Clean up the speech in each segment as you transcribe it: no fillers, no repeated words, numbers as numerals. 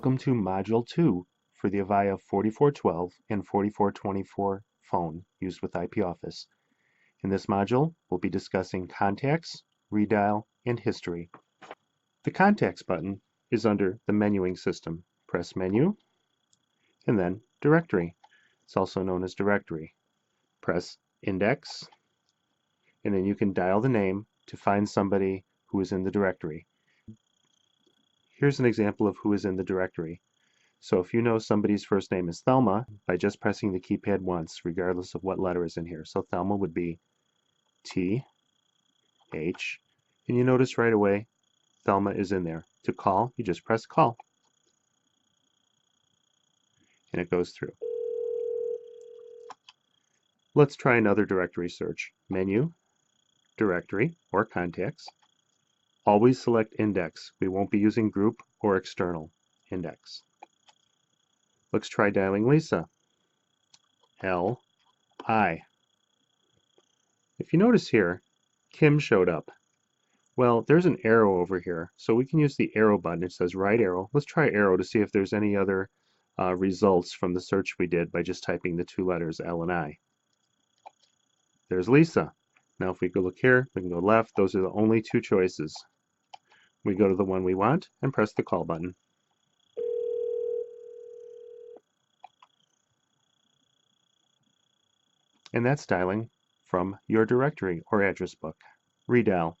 Welcome to Module 2 for the Avaya 4412 and 4424 phone used with IP Office. In this module, we'll be discussing contacts, redial, and history. The contacts button is under the menuing system. Press Menu, and then Directory. It's also known as Directory. Press Index, and then you can dial the name to find somebody who is in the directory. Here's an example of who is in the directory. So if you know somebody's first name is Thelma, by just pressing the keypad once, regardless of what letter is in here. So Thelma would be T, H, and you notice right away Thelma is in there. To call, you just press call, and it goes through. Let's try another directory search. Menu, Directory, or Contacts. Always select Index. We won't be using Group or External. Index. Let's try dialing Lisa. L-I. If you notice here, Kim showed up. Well, there's an arrow over here, so we can use the arrow button. It says right arrow. Let's try arrow to see if there's any other results from the search we did by just typing the two letters L and I. There's Lisa. Now if we go look here, we can go left. Those are the only two choices. We go to the one we want and press the call button. And that's dialing from your directory or address book. Redial.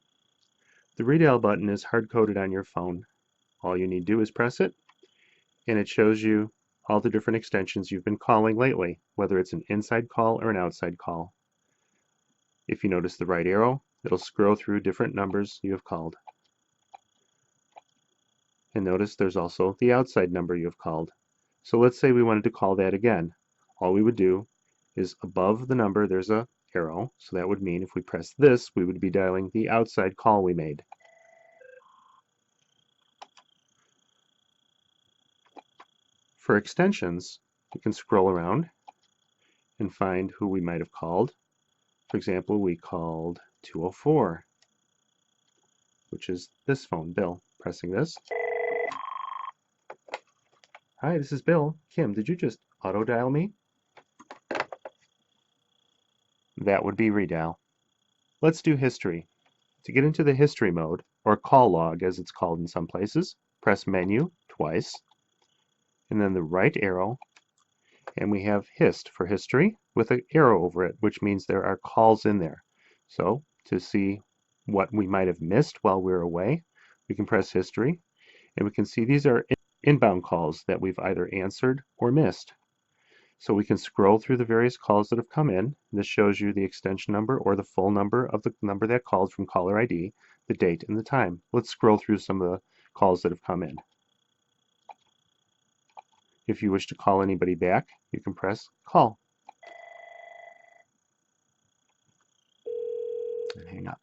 The redial button is hard-coded on your phone. All you need to do is press it, and it shows you all the different extensions you've been calling lately, whether it's an inside call or an outside call. If you notice the right arrow, it'll scroll through different numbers you have called. And notice there's also the outside number you have called. So let's say we wanted to call that again. All we would do is above the number there's a arrow, so that would mean if we press this, we would be dialing the outside call we made. For extensions, we can scroll around and find who we might have called. For example, we called 204, which is this phone, Bill. Pressing this. Hi, this is Bill. Kim, did you just auto dial me? That would be redial. Let's do history. To get into the history mode, or call log as it's called in some places, press Menu twice, and then the right arrow, and we have Hist for history with an arrow over it, which means there are calls in there. So to see what we might have missed while we're away, we can press history, and we can see these are inbound calls that we've either answered or missed. So we can scroll through the various calls that have come in. This shows you the extension number or the full number of the number that called from caller ID, the date and the time. Let's scroll through some of the calls that have come in. If you wish to call anybody back, you can press call and hang up.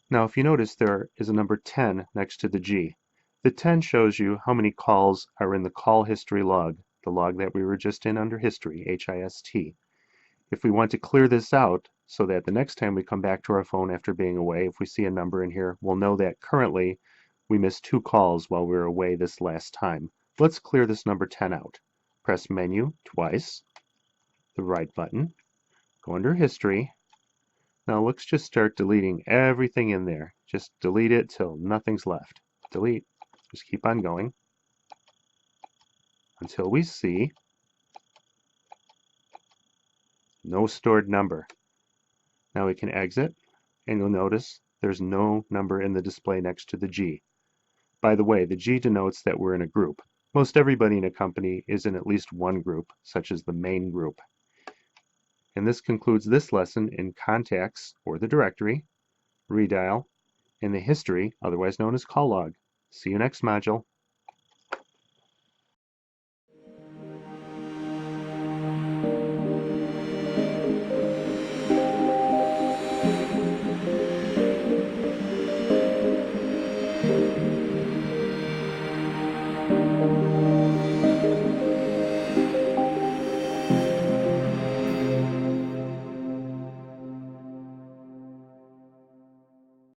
Now if you notice there is a number 10 next to the G. The 10 shows you how many calls are in the call history log, the log that we were just in under history, H-I-S-T. If we want to clear this out so that the next time we come back to our phone after being away, if we see a number in here, we'll know that currently we missed 2 calls while we were away this last time. Let's clear this number 10 out. Press Menu twice, the right button, go under History. Now let's just start deleting everything in there. Just delete it till nothing's left. Delete. Just keep on going until we see no stored number. Now we can exit, and you'll notice there's no number in the display next to the G. By the way, the G denotes that we're in a group. Most everybody in a company is in at least one group, such as the main group. And this concludes this lesson in contacts, or the directory, redial, and the history, otherwise known as call log. See you next module.